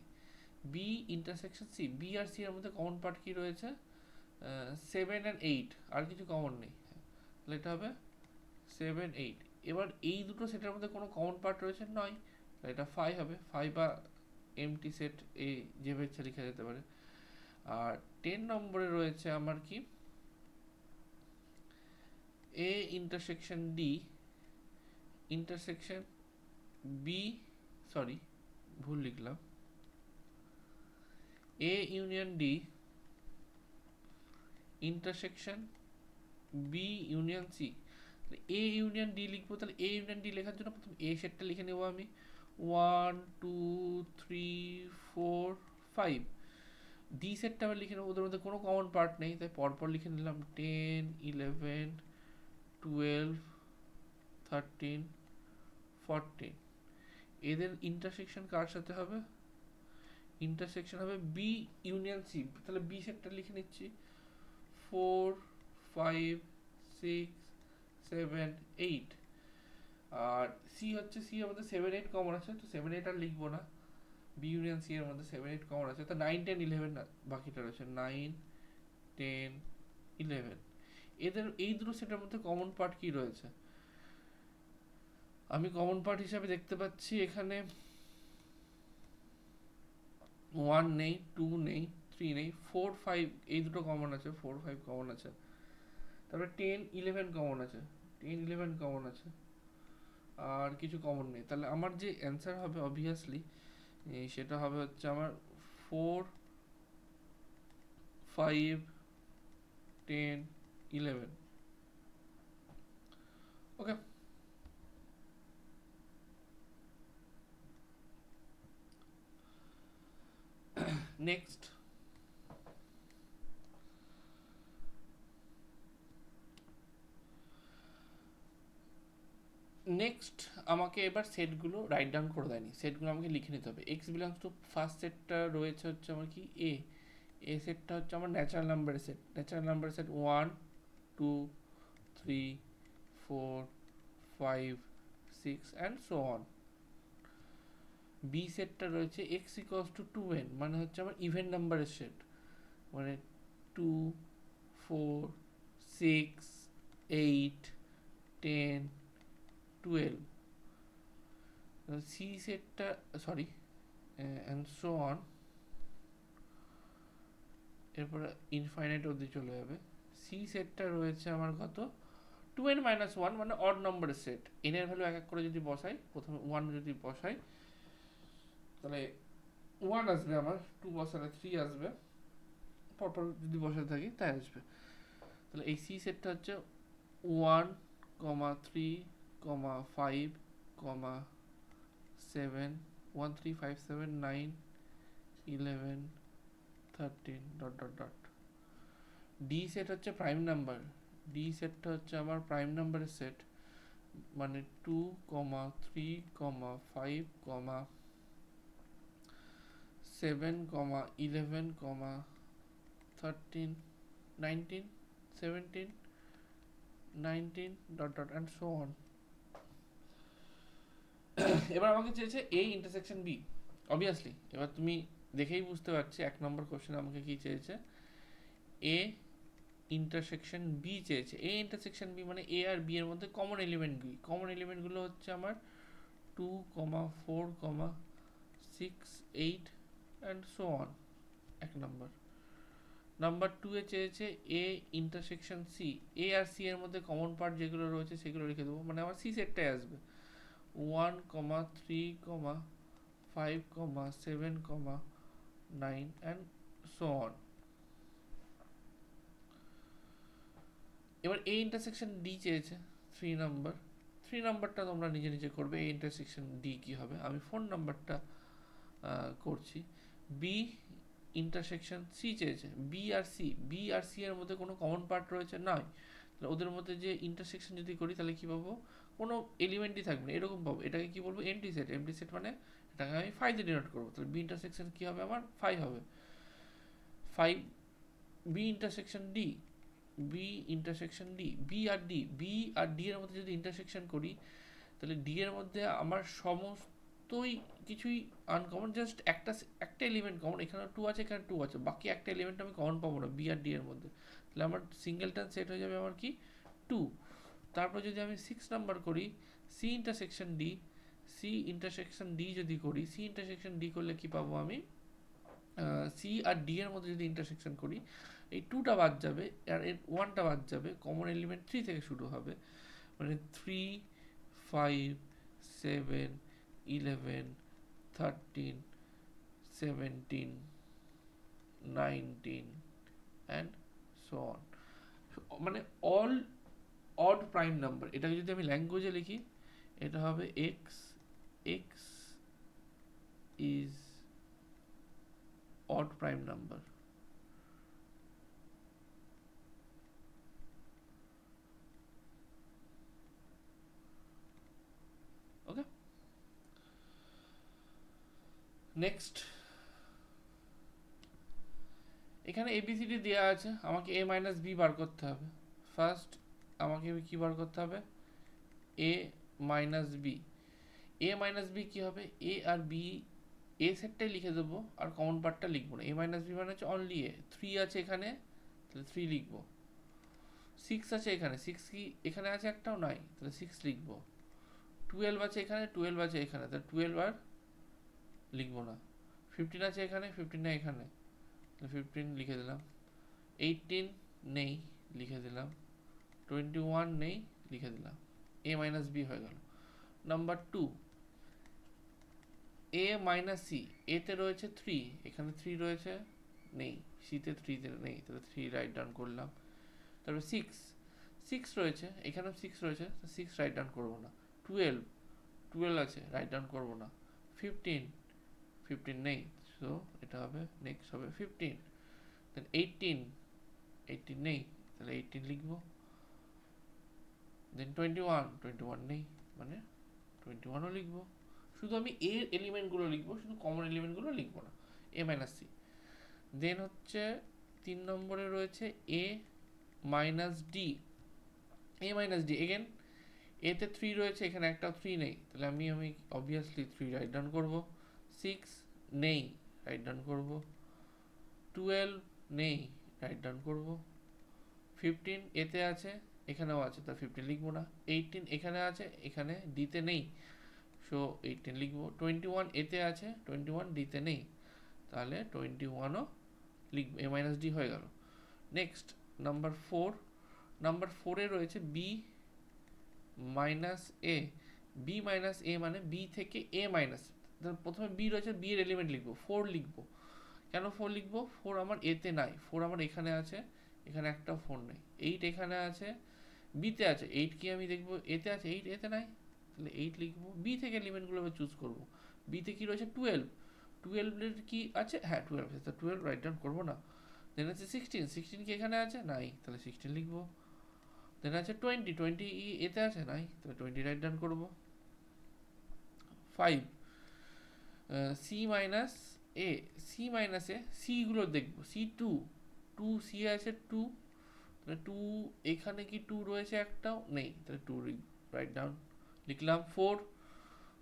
[SPEAKER 1] বি আর সি এর মধ্যে কমন পার্ট কি রয়েছে? 7 আর 8, আর কিছু কমন নেই। তাহলে এটা হবে 7 8। এবার এই দুটো সেটের মধ্যে কোনো কমন পার্ট রয়েছে? নয়, তাহলে এটা 5 হবে। 5 বা এমটি সেট এই যেভাবে ইচ্ছা লেখা যেতে পারে। আর 10 নম্বরে রয়েছে আমার কি A intersection D intersection B, sorry ভুল লিখলাম, A union D intersection B union C. A union D লিখবো, তাহলে এ ইউনিয়ন ডি লেখার জন্য প্রথম এ সেটটা লিখে নেবো আমি। 1 2 3 4 5। ডি সেটটা আবার লিখে নেবো, ওদের মধ্যে কোনো কমন পার্ট নেই, তাই পরপর লিখে নিলাম 10 11 12 13 14। এদের ইন্টারসেকশন কার সাথে হবে? ইন্টারসেকশন হবে বি ইউনিয়ন সি। তাহলে বি সেটটা লিখে নিচ্ছি 4 5 6 7 8। আর সি হচ্ছে, সি এর মধ্যে 7 8 কমন আছে, তো 7 8 আর লিখবো না। বি ইউনিয়ন সি এর মধ্যে 7 8 কমন আছে, তো 9 10 11 বাকিটা রয়েছে 9 10 11। এদের এই দুটো সেটের মধ্যে কমন পার্ট কি রয়েছে? আমি কমন পার্ট হিসাবে দেখতে পাচ্ছি এখানে 1 নেই, 2 নেই, 3 নেই, 4 5 এই দুটো কমন আছে, 4 5 কমন আছে। তারপরে 10 11 কমন আছে, 10 11 কমন আছে, আর কিছু কমন নেই। তাহলে আমার যে অ্যান্সার হবে অবভিয়াসলি সেটা হবে হচ্ছে আমার 4 5 10 11। ওকে, নেক্সট আমাকে এবার সেটগুলো রাইট ডাউন করে দেয়নি, সেটগুলো আমাকে লিখে নিতে হবে। এক্স বিলংস টু ফার্স্ট সেটটা রয়েছে হচ্ছে আমার কি এ সেটটা হচ্ছে আমার ন্যাচারাল নাম্বারের set 1 2 3 4 5 6 and so on. B সেটটা রয়েছে এক্স ইকুয়ালস টু 2n, মানে হচ্ছে আমার ইভেন নাম্বারের সেট, মানে 2 4 6 8 10 12। সি সেটটা, সরি, অ্যান্ড সো অন, এরপরে ইনফাইনাইট অবধি চলে যাবে। সি সেটটা রয়েছে আমার কত? 2n - 1, মানে অড নম্বরের সেট। এন এর ভ্যালু এক এক করে যদি বসাই, প্রথমে 1 যদি বসাই তাহলে 1 আসবে আমার, 2 বসালে 3 আসবে, পরপর যদি বসাতে থাকি তাই আসবে। তাহলে এই সি সেটটা হচ্ছে 1 3 5 7 1 3 5 7 9 11 13 dot dot dot. D set হচ্ছে প্রাইম নাম্বার, ডি সেটটা হচ্ছে আমার প্রাইম নাম্বারের সেট, মানে 2 3 5 7 7, 11, 13, 19, 17, 19 dot dot and so on. এবার আমাকে চেয়েছে A ইন্টারসেকশন B, অবভিয়াসলি এবার তুমি দেখেই বুঝতে পারছি 1 নম্বর কোশ্চেন আমাকে কি চেয়েছে, A ইন্টারসেকশন B চেয়েছে। A ইন্টারসেকশন B মানে A আর B এর মধ্যে কমন এলিমেন্টগুলি, কমন এলিমেন্টগুলো হচ্ছে আমার 2, 4, 6, 8 and so on, 1 number. Number 2 A চেয়েছে A ইন্টারসেকশন C, A আর C এর মধ্যে কমন পার্ট যেগুলো রয়েছে সেগুলো লিখে দেবো, মানে আমার C সেটটাই আসবে 1, 3, 5, 7, 9 and so on। এবার A ইন্টারসেকশন D চেয়েছে 3 নাম্বার, 3 নাম্বারটা তোমরা নিজে নিজে করবে A ইন্টারসেকশন D কি হবে, আমি 4 নাম্বারটা করছি। B ইন্টারসেকশন C চেয়েছে, B আর C এর মধ্যে কোনো কমন পার্ট রয়েছে নয়, তাহলে ওদের মধ্যে যে ইন্টারসেকশন যদি করি তাহলে কি পাবো, কোনো এলিমেন্টই থাকবে না, এরকম পাবো। এটাকে কি বলবো, এমটি সেট। এমটি সেট মানে এটাকে আমি 5 দিয়ে ডিনোট করবো, তাহলে B ইন্টারসেকশন কি হবে আমার 5 হবে। 5 B intersection D, B intersection D, B আর D এর মধ্যে যদি ইন্টারসেকশন করি তাহলে D এর মধ্যে আমার সমস্তই কিছুই আনকমন, জাস্ট একটা এলিমেন্ট কমন, এখানে 2 আছে, এখানে 2 আছে, বাকি একটা এলিমেন্ট আমি কমন পাবো না B আর D এর মধ্যে, তাহলে আমার সিঙ্গেলটান সেট হয়ে যাবে আমার কি 2। তারপর যদি আমি 6 নাম্বার করি C ইন্টারসেকশন D যদি করি, C ইন্টারসেকশন D করলে কি পাবো আমি, C আর D এর মধ্যে যদি ইন্টারসেকশন করি এই 2টা বাদ যাবে আর এর 1টা বাদ যাবে, কমন এলিমেন্ট 3 থেকে শুরু হবে, মানে 3, 5, 7, 11, 13, 17, 19 and so on, মানে অল অড প্রাইম নাম্বার। এটাকে যদি আমি ল্যাঙ্গুয়েজে লিখি এটা হবে x is odd prime number। Okay, next এখানে ABCD দেওয়া আছে, আমাকে A মাইনাস B বার করতে হবে। ফার্স্ট আমাকে কি বার করতে হবে, A মাইনাস B কি হবে, A আর B A সেটটাই লিখে দেবো আর কমন পার্টটা লিখবো না। A মাইনাস B মানে হচ্ছে অনলি A, 3 আছে এখানে তাহলে 3 লিখবো, 6 আছে এখানে, 6 কি এখানে আছে একটাও নাই তাহলে 6 লিখবো, 12 আছে এখানে, 12 আছে এখানে তাহলে 12 আর লিখবো না, 15 আছে এখানে, 15 না এখানে তাহলে 15 লিখে দিলাম, 18 নেই লিখে দিলাম, 21 নেই লিখে দিলাম, A মাইনাস B হয়ে গেল। Number 2 A minus C, A তে রয়েছে 3, এখানে 3 রয়েছে নেই, C তে 3 নেই তাহলে 3 রাইট ডাউন করলাম। তারপর 6 রয়েছে, এখানেও 6 রয়েছে, 6 রাইট ডাউন করবো না। 12 আছে রাইট ডাউন করবো না। 15 নেই, সো এটা হবে নেক্সট হবে 15। দেন 18 নেই তাহলে 18 লিখবো। দেন 21 নেই মানে 21ও লিখবো, শুধু আমি এর এলিমেন্টগুলো লিখবো, শুধু কমন এলিমেন্টগুলো লিখবো না, A মাইনাস C। দেন হচ্ছে 3 নম্বরে রয়েছে A minus D, again A তে 3 রয়েছে, এখানে একটাও 3 নেই তাহলে আমি অবভিয়াসলি 3 রাইট ডাউন করবো। 6 নেই রাইট ডাউন করবো, 12 নেই রাইট ডাউন করবো, 15 এতে আছে এখানেও আছে তার 15 লিখবো না, 18 এখানে আছে এখানে D তে নেই সো 18 লিখবো, 21 এতে আছে 21 D তে নেই তাহলে 21ও লিখবো, A মাইনাস D হয়ে গেল। নেক্সট নাম্বার 4 এ রয়েছে B মাইনাস A মানে B থেকে A মাইনাস, প্রথমে B রয়েছে, B এর এলিমেন্ট লিখবো, 4 লিখবো। কেন 4 লিখবো, 4 আমার A তে নাই, 4 আমার এখানে আছে, এখানে একটাও 4 নেই। 8 এখানে আছে, B তে আছে, 8 কি আমি দেখবো A তে আছে, 8 A তে নাই তাহলে 8 লিখবো। B থেকে এলিমেন্টগুলো আমি চুজ করবো, B তে কি রয়েছে 12 এর কি আছে, হ্যাঁ 12 আছে, 12 রাইট ডাউন করবো না। দেন আছে 16 কি এখানে আছে, নাই তাহলে 16 লিখবো। দেন আছে 20 এতে আছে, নাই তাহলে 20 রাইট ডাউন করবো। 5 C minus A C minus A সিগুলো দেখবো, সি টু, টু সি আছে টু, তাহলে টু এখানে কি টু রয়েছে একটাও নেই, তাহলে টু রাইট ডাউন লিখলাম। ফোর,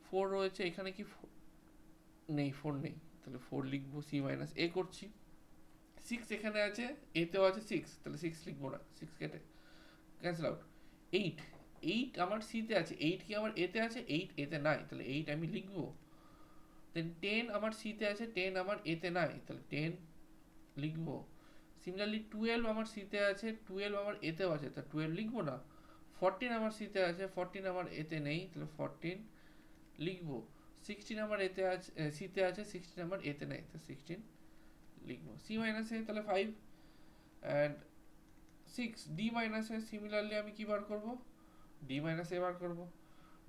[SPEAKER 1] ফোর রয়েছে এখানে কি নেই, ফোর নেই, তাহলে ফোর লিখবো, সি মাইনাস এ করছি। সিক্স এখানে আছে, এতেও আছে সিক্স, তাহলে সিক্স লিখবো না, সিক্স কেটে ক্যান্সেল আউট। এইট, এইট আমার সিতে আছে, এইট কি আমার এতে আছে, এইট এতে নাই, তাহলে এইট আমি লিখবো। দেন টেন আমার সিতে আছে, টেন আমার এতে নাই, তাহলে টেন লিখবো। সিমিলারলি টুয়েলভ আমার সিতে আছে, টুয়েলভ আমার এতেও আছে, তা টুয়েলভ লিখবো না। ফোরটিন আমার সিতে আছে, ফোরটিন আমার এতে নেই, তাহলে ফোরটিন লিখবো। সিক্সটিন আমার এতে আছে, সিতে আছে, সিক্সটিন আমার এতে নেই, তো সিক্সটিন লিখবো। সি মাইনাস এ তাহলে five and six. D minus A similarly আমি কি বার করবো, ডি মাইনাস এ বার করবো।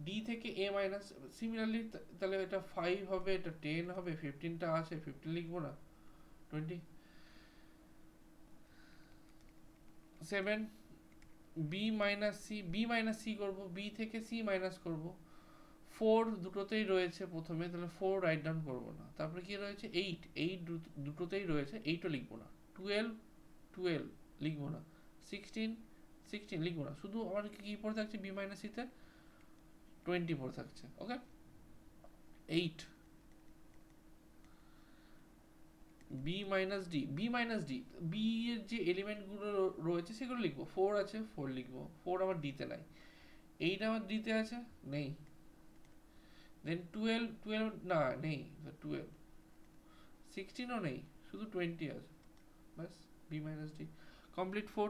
[SPEAKER 1] ডি থেকে এ মাইনাস সিমিলারলি, তাহলে এটা ফাইভ হবে, এটা টেন হবে, ফিফটিনটা আছে, ফিফটিন লিখবো না, twenty seven. B minus C, B minus C করবো, বি থেকে সি মাইনাস করবো। ফোর দুটোতেই রয়েছে প্রথমে, তাহলে ফোর রাইট ডাউন করবো না। তারপরে কি রয়েছে, এইট, এইট দুটোতেই রয়েছে, এইটও লিখবো না। টুয়েলভ, টুয়েলভ লিখবো না। সিক্সটিন, সিক্সটিন লিখবো না, শুধু আমার কি পড়ে থাকছে বি মাইনাস সিতে, টোয়েন্টি পড়ে থাকছে। Okay, eight, B minus D, B minus D, B এর যে এলিমেন্টগুলো রয়েছে সেগুলো লিখবো। ফোর আছে, ফোর লিখবো, ফোর আমার ডিতে নাই। এইট আমার ডিতে আছে, নেই। দেন টুয়েলভ, টুয়েলভ না নেই, টুয়েলভ। সিক্সটিনও নেই, শুধু টোয়েন্টি আছে, ব্যাস। B minus D complete. Four,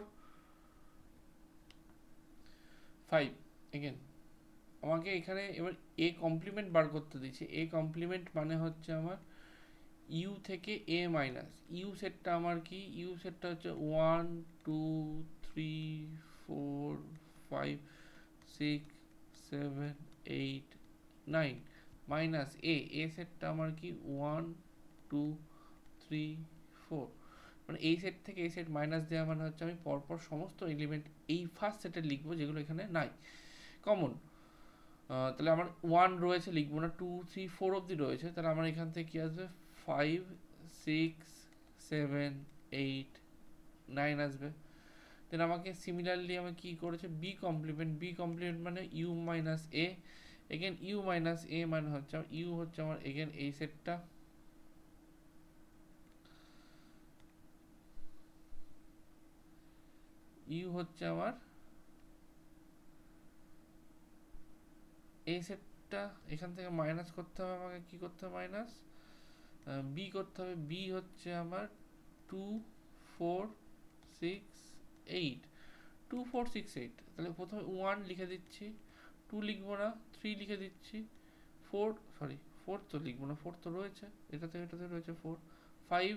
[SPEAKER 1] five again আমাকে এখানে এবার এ কমপ্লিমেন্ট বার করতে দিচ্ছে। এ কমপ্লিমেন্ট মানে হচ্ছে আমার ইউ থেকে এ মাইনাস, ইউ সেটটা আমার কি, ইউ সেটটা হচ্ছে one two three four five six seven eight nine, minus A, A সেটটা আমার কি ওয়ান টু থ্রি ফোর, মানে এই সেট থেকে এই সেট মাইনাস দেওয়া মানে হচ্ছে আমি পরপর সমস্ত এলিমেন্ট এই ফার্স্ট সেটে লিখবো যেগুলো এখানে নাই কমন। তাহলে আমার ওয়ান রয়েছে লিখবো না, টু থ্রি ফোর অবধি রয়েছে, তাহলে আমার এখান থেকে কি আসবে, five six seven eight nine আসবে। দেন আমাকে সিমিলারলি আমি কি করেছে, বি কমপ্লিমেন্ট, বি কমপ্লিমেন্ট মানে U minus A, again U minus A মানে হচ্ছে ইউ হচ্ছে আমার এগেন এই সেটটা, ইউ হচ্ছে আমার এই সেটটা, এখান থেকে মাইনাস করতে হবে আমাকে, কি করতে হবে মাইনাস, বি করতে হবে। বি হচ্ছে আমার two four six eight, two four six eight, তাহলে প্রথমে ওয়ান লিখে দিচ্ছি, টু লিখবো না, থ্রি লিখে দিচ্ছি, ফোর সরি ফোর তো লিখবো না, ফোর তো রয়েছে এটাতে রয়েছে ফোর, ফাইভ,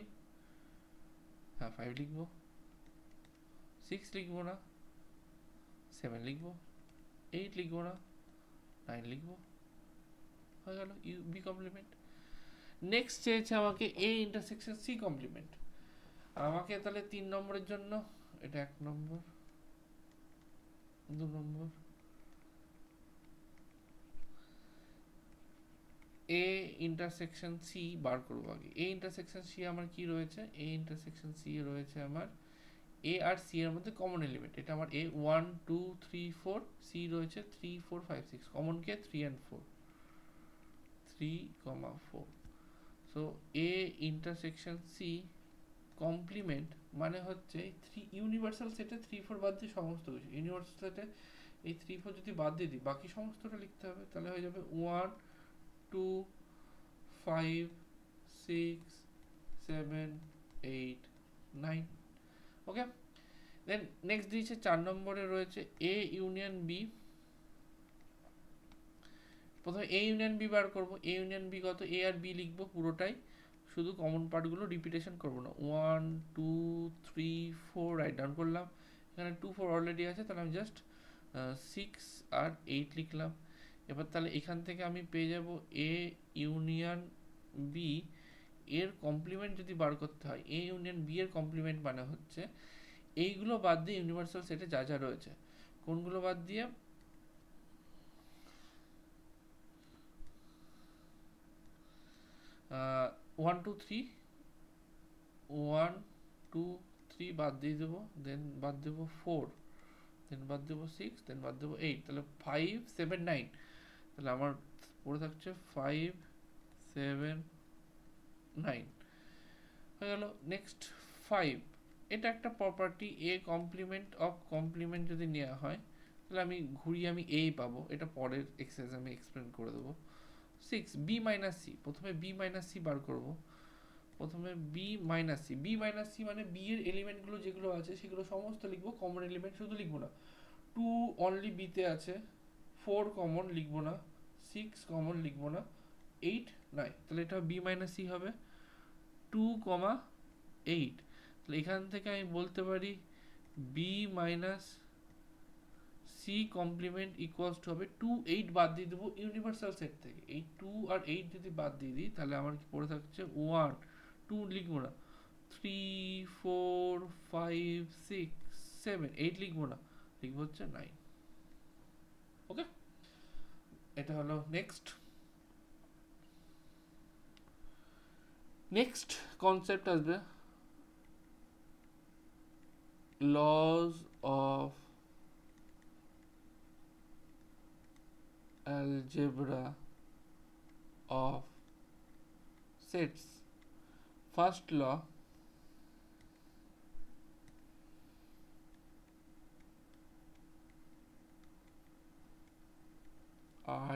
[SPEAKER 1] হ্যাঁ ফাইভ লিখবো, সিক্স লিখবো না, সেভেন লিখবো, এইট লিখবো না, নাইন লিখবো, হয়ে গেল ইউ বি কমপ্লিমেন্ট। নেক্সট চেয়েছে আমাকে এ ইন্টারসেকশন সি কমপ্লিমেন্ট, আমাকে তাহলে তিন নম্বরের জন্য এটা এক নম্বর, দু নম্বর, এ ইন্টারসেকশন সি বার করবো আগে। এ ইন্টারসেকশন সি আমার কি রয়েছে, এ ইন্টারসেকশন সি রয়েছে আমার এ আর সি এর মধ্যে কমন এলিমেন্ট, এটা আমার A one two three four, C রয়েছে three four five six, common কে three and four, three comma four. So A intersection C complement মানে হচ্ছে থ্রি ইউনিভার্সাল সেটে থ্রি ফোর বাদ দিয়ে সমস্ত কিছু, ইউনিভার্সাল সেটে এই থ্রি ফোর যদি বাদ দিয়ে দিই বাকি সমস্তটা লিখতে হবে, তাহলে হয়ে যাবে one two five six seven eight nine. Okay, then next দিয়েছে চার নম্বরে রয়েছে এ ইউনিয়ন বি। প্রথমে এ ইউনিয়ন বি বার করবো, এ ইউনিয়ন বি কত, এ আর বি লিখবো পুরোটাই, শুধু কমন পার্টগুলো রিপিটেশন করবো না। One two three four write down করলাম, এখানে টু ফোর অলরেডি আছে, তাহলে আমি জাস্ট সিক্স আর এইট লিখলাম। এবার তাহলে এখান থেকে আমি পেয়ে যাব এ ইউনিয়ন বি এর কমপ্লিমেন্ট যদি বার করতে হয়, এ ইউনিয়ন বি এর কমপ্লিমেন্ট মানে হচ্ছে এইগুলো বাদ দিয়ে ইউনিভার্সাল সেটে যা যা রয়েছে, কোনগুলো বাদ দিয়ে, 1 2 3 1 2 3 বাদ দিয়ে দেবো, দেন বাদ দেবো 4, দেন বাদ দেবো 6, দেন বাদ দেবো 8, তাহলে 5 7 9, তাহলে আমার পড়ে থাকছে 5 7 9 হয়ে গেল। নেক্সট 5, এটা একটা property, A complement of complement যদি নেওয়া হয় তাহলে আমি ঘুরিয়ে আমি এই পাবো, এটা পরের এক্সারসাইজ আমি এক্সপ্লেন করে দেবো। 6 বি মাইনাস সি, প্রথমে বি মাইনাস সি বার করবো, প্রথমে B minus C, B minus C মানে বি এর এলিমেন্টগুলো যেগুলো আছে সেগুলো সমস্ত লিখবো, কমন এলিমেন্ট শুধু লিখবো না। 2 অনলি বিতে আছে, 4 কমন লিখবো না, 6 কমন লিখবো না, 8 9, তাহলে এটা বি মাইনাস সি হবে 2 8। তাহলে এখান থেকে আমি বলতে পারি B minus C complement equals to হবে 2 8 বাদ দিয়ে দেবো ইউনিভার্সাল সেট থেকে। এই 2 আর 8 যদি বাদ দিয়ে দিই তাহলে আমার কি পড়ে থাকছে 1 2 লিখবো না, 3 4 5 6 7 8 লিখবো না, লিখবো হচ্ছে 9। ওকে, এটা হলো নেক্সট। নেক্সট কনসেপ্ট আসবে lodge of algebra of sets. First law,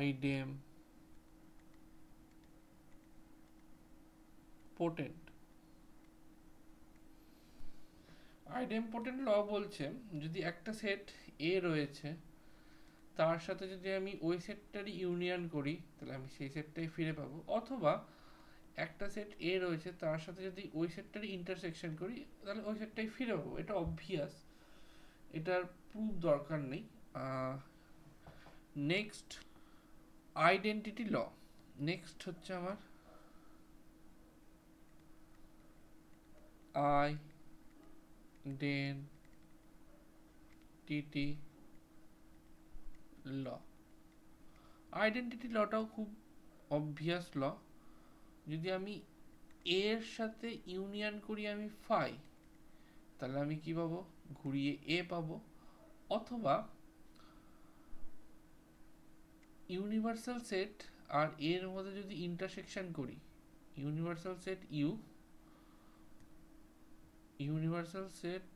[SPEAKER 1] idempotent। আইডেমপোটেন্ট ল বলছে যদি একটা সেট এ রয়েছে তার সাথে যদি আমি ওই সেটটারই ইউনিয়ন করি তাহলে আমি সেই সেটটাই ফিরে পাবো, অথবা একটা সেট এ রয়েছে তার সাথে যদি ওই সেটটারই ইন্টারসেকশন করি তাহলে ওই সেটটাই ফিরে পাবো। এটা অবভিয়াস, এটার প্রুফ দরকার নেই। নেক্সট আইডেন্টিটি ল, নেক্সট হচ্ছে আমার আইডেন্টিটি ল। আইডেন্টিটি লটাও খুব অবভিয়াস ল, যদি আমি এর সাথে ইউনিয়ন করি আমি ফাই, তাহলে আমি কি পাবো, ঘুরিয়ে এ পাবো, অথবা ইউনিভার্সাল সেট আর এর মধ্যে যদি ইন্টারসেকশন করি, universal set U, universal set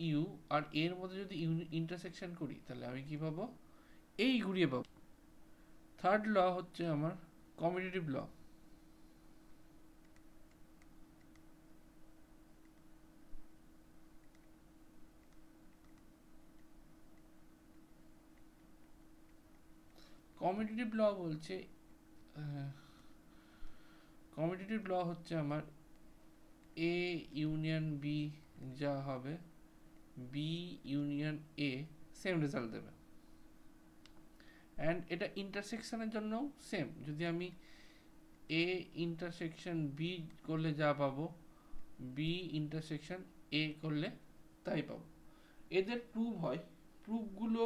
[SPEAKER 1] U আর এর মধ্যে যদি ইন্টারসেকশন করি তাহলে আমি কি পাবো, এই ঘুরিয়ে পাবো। থার্ড ল হচ্ছে আমার কমিউটেটিভ ল। কমিউটেটিভ ল বলছে কমিউটেটিভ ল হচ্ছে আমার এ ইউনিয়ন বি যা হবে B union A same result দেবে। অ্যান্ড এটা ইন্টারসেকশনের জন্যও সেম, যদি আমি এ ইন্টারসেকশন বি করলে যা পাবো বি ইন্টারসেকশন এ করলে তাই পাবো। এদের প্রুফ হয়, প্রুফগুলো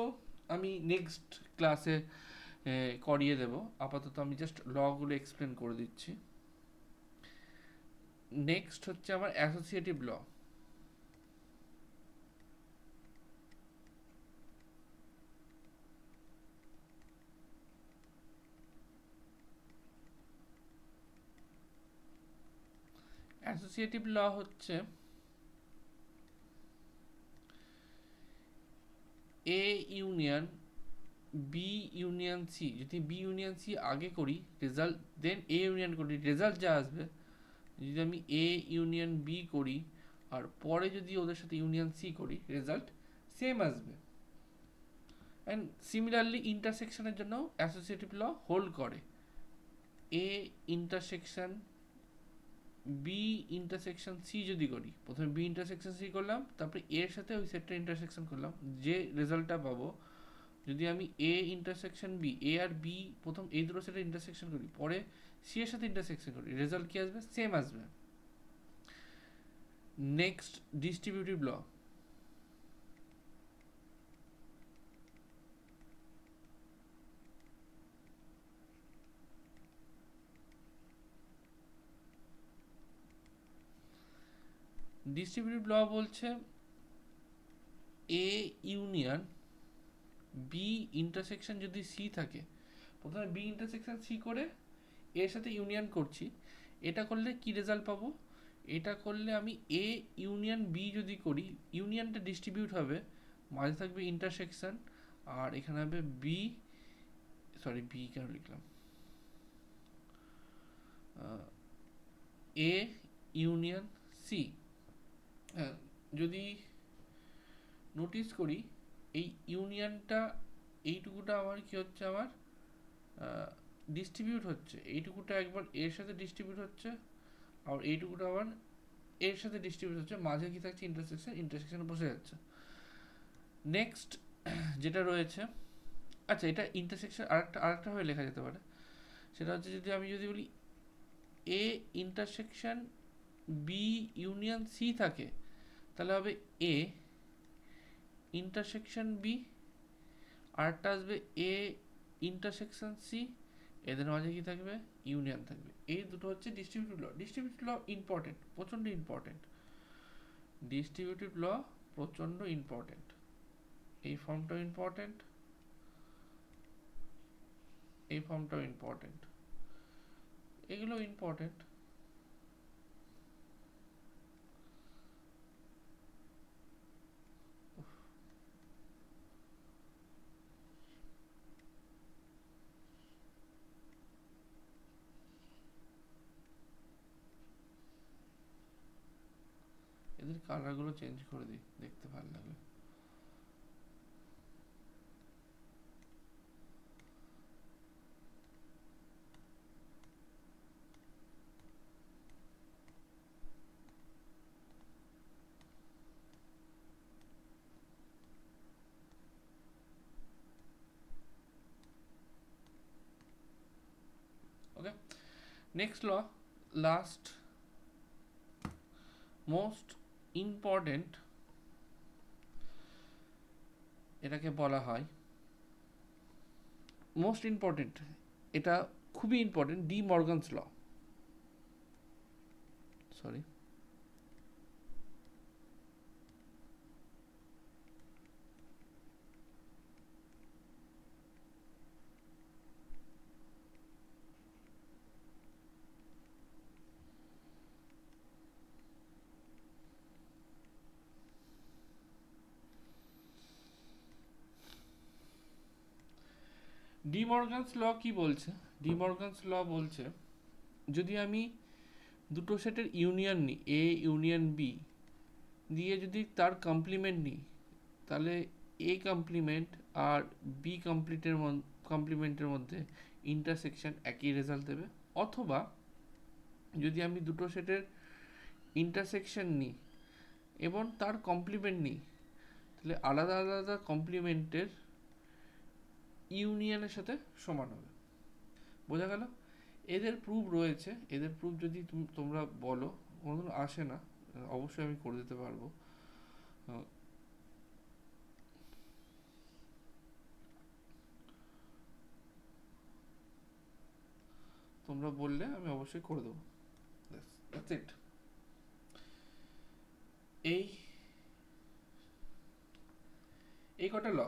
[SPEAKER 1] আমি নেক্সট ক্লাসে করিয়ে দেব, আপাতত আমি জাস্ট লগুলো এক্সপ্লেন করে দিচ্ছি। নেক্সট হচ্ছে আমার অ্যাসোসিয়েটিভ ল। অ্যাসোসিয়েটিভ ল হচ্ছে A union B union C, যদি বি ইউনিয়ন সি আগে করি রেজাল্ট, দেন এ ইউনিয়ন করি রেজাল্ট যা আসবে, যদি আমি এ ইউনিয়ন বি করি আর পরে যদি ওদের সাথে ইউনিয়ন সি করি রেজাল্ট সেম আসবে। অ্যান্ড সিমিলারলি ইন্টারসেকশনের জন্য অ্যাসোসিয়েটিভ ল হোল্ড করে। A intersection B intersection C যদি করি, প্রথমে বি ইন্টারসেকশন সি করলাম, তারপরে এর সাথে ওই সেটটা ইন্টারসেকশন করলাম, যে রেজাল্টটা পাবো, যদি আমি এ ইন্টারসেকশন বি, এ আর বি প্রথম এই দুটো সেটে ইন্টারসেকশন করি, পরে সি এর সাথে ইন্টারসেকশন করি, রেজাল্ট কি আসবে, সেম আসবে। নেক্সট ডিস্ট্রিবিউটিভ ল। ডিস্ট্রিবিউটিভ ল বলছে এ ইউনিয়ন বি ইন্টারসেকশন যদি সি থাকে, প্রথমে বি ইন্টারসেকশন সি করে এর সাথে ইউনিয়ন করছি, এটা করলে কি রেজাল্ট পাবো, এটা করলে আমি এ ইউনিয়ন বি যদি করি, ইউনিয়নটা ডিস্ট্রিবিউট হবে, মাঝে থাকবে ইন্টারসেকশন, আর এখানে হবে বি, সরি বি কেন লিখলাম, এ ইউনিয়ন সি। যদি নোটিস করি এই ইউনিয়নটা, এইটুকুটা আমার কি হচ্ছে, আমার ডিস্ট্রিবিউট হচ্ছে, এইটুকুটা একবার এর সাথে ডিস্ট্রিবিউট হচ্ছে, আর এইটুকুটা আবার এর সাথে ডিস্ট্রিবিউট হচ্ছে, মাঝে কি থাকছে ইন্টারসেকশন, ইন্টারসেকশনে বসে যাচ্ছে। নেক্সট যেটা রয়েছে, আচ্ছা এটা ইন্টারসেকশন আরেকটা ভাবে লেখা যেতে পারে, সেটা হচ্ছে যদি আমি যদি বলি A intersection B union C থাকে, তাহলে হবে এ ইন্টারসেকশন বি, আরেকটা আসবে এ ইন্টারসেকশন সি, এদের মাঝে কি থাকবে, ইউনিয়ন থাকবে। এই দুটো হচ্ছে ডিস্ট্রিবিউটিভ ল। ডিস্ট্রিবিউটিভ ল ইম্পর্টেন্ট, প্রচন্ড ইম্পর্টেন্ট, ডিস্ট্রিবিউটিভ ল প্রচন্ড ইম্পর্টেন্ট। এই ফর্মটাও ইম্পর্টেন্ট, এই ফর্মটাও ইম্পর্টেন্ট, এগুলো ইম্পর্টেন্ট। এদের কালারগুলো চেঞ্জ করে দিই, দেখতে ভালো লাগে। ওকে, নেক্সট ল, লাস্ট মোস্ট ইম্পর্টেন্ট, এটাকে বলা হয় মোস্ট ইম্পর্টেন্ট, এটা খুবই ইম্পর্টেন্ট, ডি মর্গানস ল, সরি ডি মর্গানস ল কি বলছে, ডি মর্গানস ল বলছে যদি আমি দুটো সেটের ইউনিয়ন নিই, এ ইউনিয়ন বি দিয়ে যদি তার কমপ্লিমেন্ট নিই, তাহলে এ কমপ্লিমেন্ট আর বি কমপ্লিমেন্টের মধ্যে ইন্টারসেকশন একই রেজাল্ট দেবে। অথবা যদি আমি দুটো সেটের ইন্টারসেকশন নিই এবং তার কমপ্লিমেন্ট নিই, তাহলে আলাদা আলাদা কমপ্লিমেন্টের ইউনিয়নের সাথে সমান হবে। বোঝা গেল? এদের প্রুফ রয়েছে, এদের প্রুফ যদি তোমরা বলো, কোনোদিন আসে না, অবশ্যই আমি করে দিতে পারবো। তোমরা বললে আমি অবশ্যই করে দেবো। That's it. এই এই কটা ল,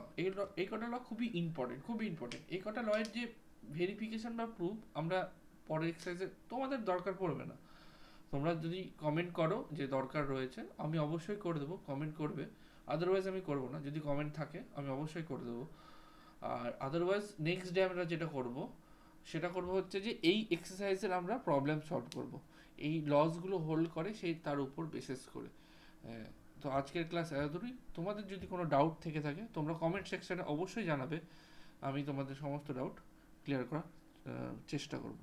[SPEAKER 1] এই কটা ল খুবই ইম্পর্টেন্ট, খুবই ইম্পর্টেন্ট। এই কটা লয়ের যে ভেরিফিকেশন বা প্রুফ আমরা পরের এক্সারসাইজে তোমাদের দরকার পড়বে না। তোমরা যদি কমেন্ট করো যে দরকার রয়েছে, আমি অবশ্যই করে দেবো, কমেন্ট করবে, আদারওয়াইজ আমি করবো না। যদি কমেন্ট থাকে আমি অবশ্যই করে দেবো। আর আদারওয়াইজ নেক্সট ডে আমরা যেটা করব, সেটা করব হচ্ছে যে এই এক্সারসাইজের আমরা প্রবলেম সলভ করব, এই লসগুলো হোল্ড করে সেই তার উপর বেসিস করে। তো আজকের ক্লাস এতদূরই। তোমাদের যদি কোনো ডাউট থেকে থাকে তোমরা কমেন্ট সেকশনে অবশ্যই জানাবে, আমি তোমাদের সমস্ত ডাউট ক্লিয়ার করার চেষ্টা করব।